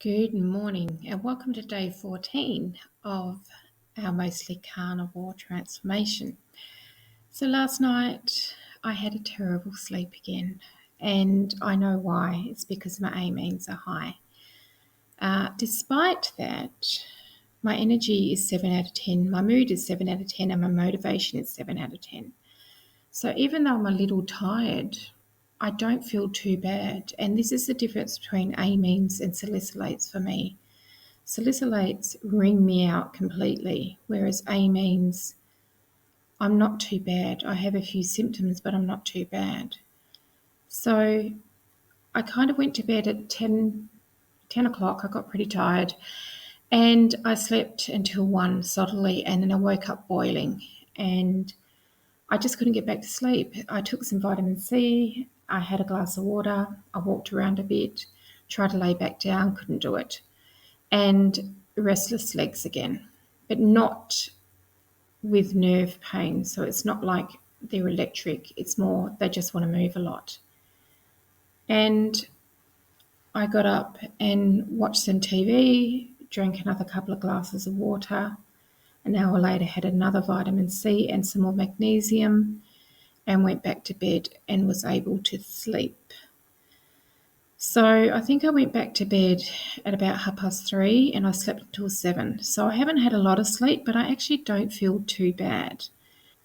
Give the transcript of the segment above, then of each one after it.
Good morning and welcome to day 14 of our mostly carnivore transformation. So last night I had a terrible sleep again, and I know why. It's because my amines are high. Despite that, my energy is 7 out of 10, my mood is 7 out of 10, and my motivation is 7 out of 10. So even though I'm a little tired, I don't feel too bad. And this is the difference between amines and salicylates for me. Salicylates wring me out completely, whereas amines, I'm not too bad. I have a few symptoms, but I'm not too bad. So I kind of went to bed at 10 o'clock. I got pretty tired, and I slept until 1 soddily, and then I woke up boiling, and I just couldn't get back to sleep. I took some vitamin C. I had a glass of water. I walked around a bit, tried to lay back down, couldn't do it. And restless legs again, but not with nerve pain. So it's not like they're electric. It's more they just want to move a lot. And I got up and watched some TV, drank another couple of glasses of water. An hour later, had another vitamin C and some more magnesium, and went back to bed and was able to sleep. So I think I went back to bed at about 3:30 and I slept until 7. So I haven't had a lot of sleep, but I actually don't feel too bad.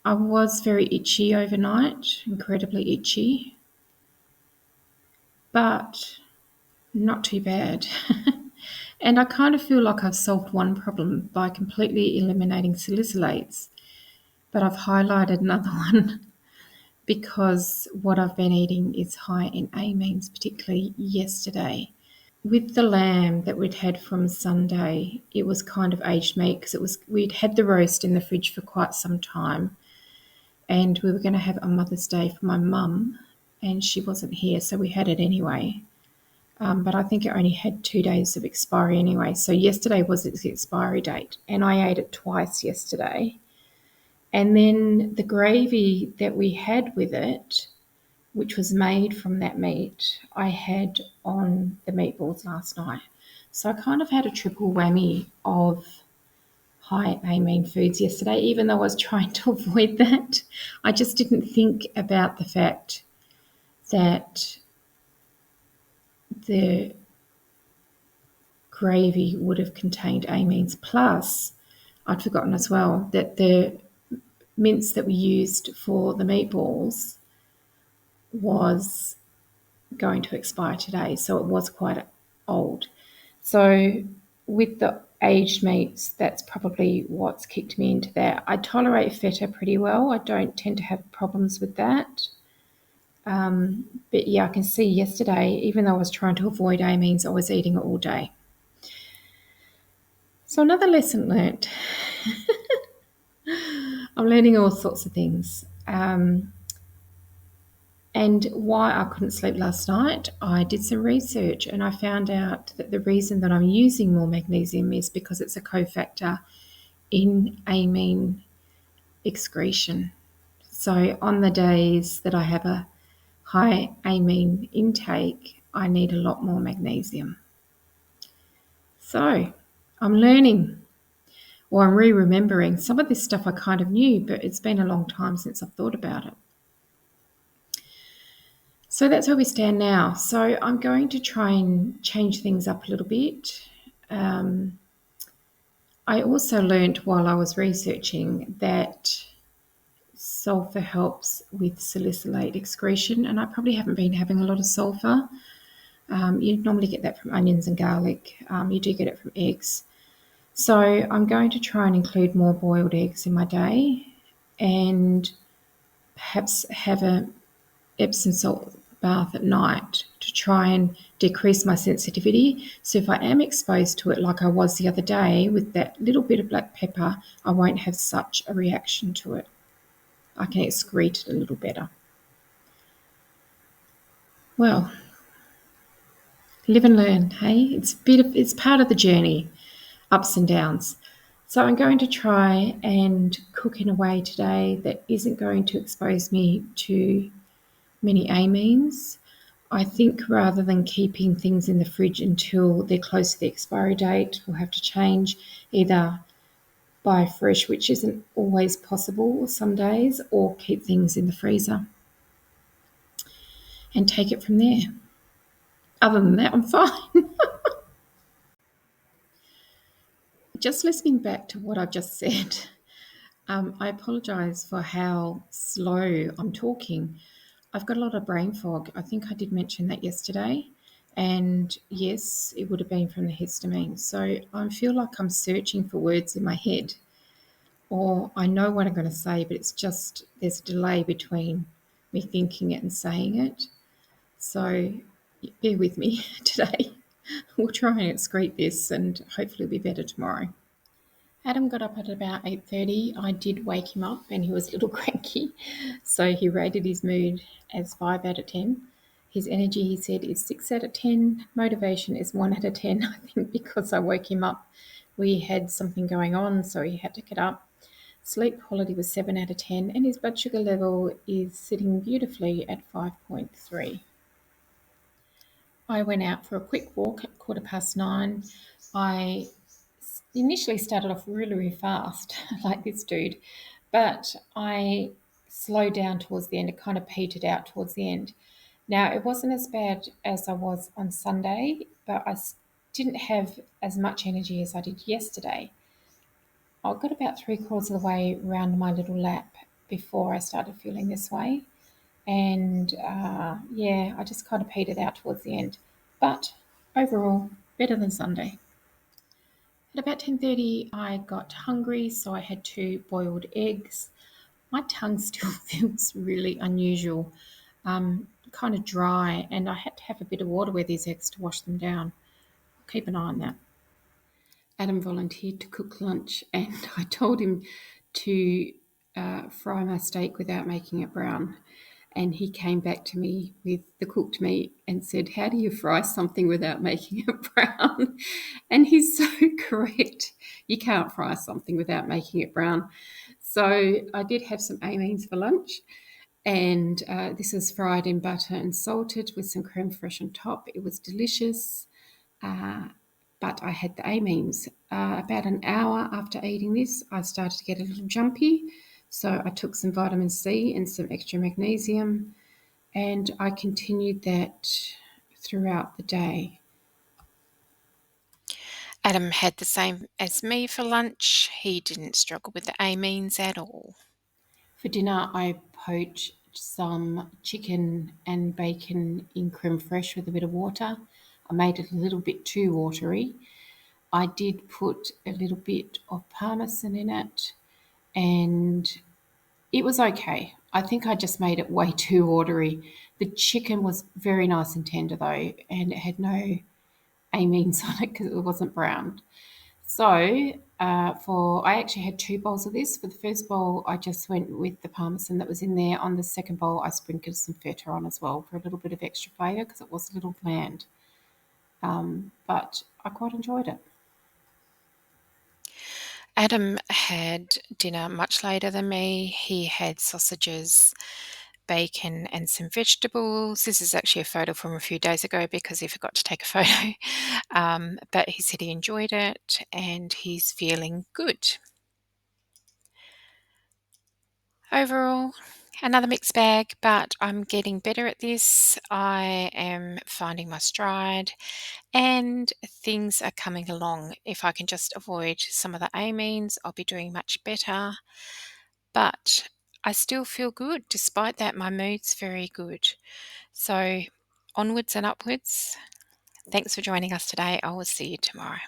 I was very itchy overnight, incredibly itchy, but not too bad. And I kind of feel like I've solved one problem by completely eliminating salicylates, but I've highlighted another one because what I've been eating is high in amines, particularly yesterday. With the lamb that we'd had from Sunday, it was kind of aged meat because we'd had the roast in the fridge for quite some time, and we were going to have it on Mother's Day for my mum, and she wasn't here, so we had it anyway. But I think it only had 2 days of expiry anyway. So yesterday was its expiry date, and I ate it twice yesterday. And then the gravy that we had with it, which was made from that meat, I had on the meatballs last night. So I kind of had a triple whammy of high amine foods yesterday, even though I was trying to avoid that. I just didn't think about the fact that the gravy would have contained amines. Plus, I'd forgotten as well that the mince that we used for the meatballs was going to expire today, so it was quite old. So with the aged meats, that's probably what's kicked me into that. I tolerate feta pretty well. I don't tend to have problems with that. But yeah, I can see yesterday, even though I was trying to avoid amines, I was eating it all day. So another lesson learnt. I'm learning all sorts of things. And why I couldn't sleep last night, I did some research and I found out that the reason that I'm using more magnesium is because it's a cofactor in amine excretion. So on the days that I have a high amine intake, I need a lot more magnesium. So I'm learning, or I'm re-remembering. Some of this stuff I kind of knew, but it's been a long time since I've thought about it. So that's where we stand now. So I'm going to try and change things up a little bit. I also learned while I was researching that sulfur helps with salicylate excretion, and I probably haven't been having a lot of sulfur. You normally get that from onions and garlic. You do get it from eggs. So I'm going to try and include more boiled eggs in my day and perhaps have a Epsom salt bath at night to try and decrease my sensitivity. So if I am exposed to it like I was the other day with that little bit of black pepper, I won't have such a reaction to it. I can excrete it a little better. Well, live and learn, hey? It's part of the journey, ups and downs. So I'm going to try and cook in a way today that isn't going to expose me to many amines. I think rather than keeping things in the fridge until they're close to the expiry date, we'll have to change, either buy fresh, which isn't always possible some days, or keep things in the freezer and take it from there. Other than that, I'm fine. Just listening back to what I've just said, I apologise for how slow I'm talking. I've got a lot of brain fog. I think I did mention that yesterday. And yes, it would have been from the histamine. So I feel like I'm searching for words in my head, or I know what I'm going to say, but it's just there's a delay between me thinking it and saying it. So bear with me today. We'll try and excrete this, and hopefully it'll be better tomorrow. Adam got up at about 8:30. I did wake him up and he was a little cranky. So he rated his mood as 5 out of 10. His energy, he said, is 6 out of 10. Motivation is 1 out of 10. I think because I woke him up, we had something going on, so he had to get up. Sleep quality was 7 out of 10, and his blood sugar level is sitting beautifully at 5.3. I went out for a quick walk at 9:15. I initially started off really, really fast, like this dude, but I slowed down towards the end. It kind of petered out towards the end. Now, it wasn't as bad as I was on Sunday, but I didn't have as much energy as I did yesterday. I got about 3/4 of the way around my little lap before I started feeling this way. And yeah, I just kind of petered out towards the end. But overall, better than Sunday. At about 10:30, I got hungry, so I had 2 boiled eggs. My tongue still feels really unusual, kind of dry, and I had to have a bit of water with these eggs to wash them down. I'll keep an eye on that. Adam volunteered to cook lunch, and I told him to fry my steak without making it brown. And he came back to me with the cooked meat and said, "How do you fry something without making it brown?" And he's so correct. You can't fry something without making it brown. So I did have some amines for lunch, and this is fried in butter and salted with some creme fraiche on top. It was delicious. But I had the amines. About an hour after eating this, I started to get a little jumpy. So I took some vitamin C and some extra magnesium, and I continued that throughout the day. Adam had the same as me for lunch. He didn't struggle with the amines at all. For dinner, I poached some chicken and bacon in creme fraiche with a bit of water. I made it a little bit too watery. I did put a little bit of parmesan in it, and it was okay. I think I just made it way too watery. The chicken was very nice and tender though, and it had no amines on it because it wasn't browned. So I actually had 2 bowls of this. For the first bowl, I just went with the parmesan that was in there. On the second bowl, I sprinkled some feta on as well for a little bit of extra flavour because it was a little bland. But I quite enjoyed it. Adam had dinner much later than me. He had sausages, bacon, and some vegetables. This is actually a photo from a few days ago because he forgot to take a photo. But he said he enjoyed it and he's feeling good. Overall, another mixed bag, but I'm getting better at this. I am finding my stride and things are coming along. If I can just avoid some of the amines, I'll be doing much better. But I still feel good. Despite that, my mood's very good. So onwards and upwards. Thanks for joining us today. I will see you tomorrow.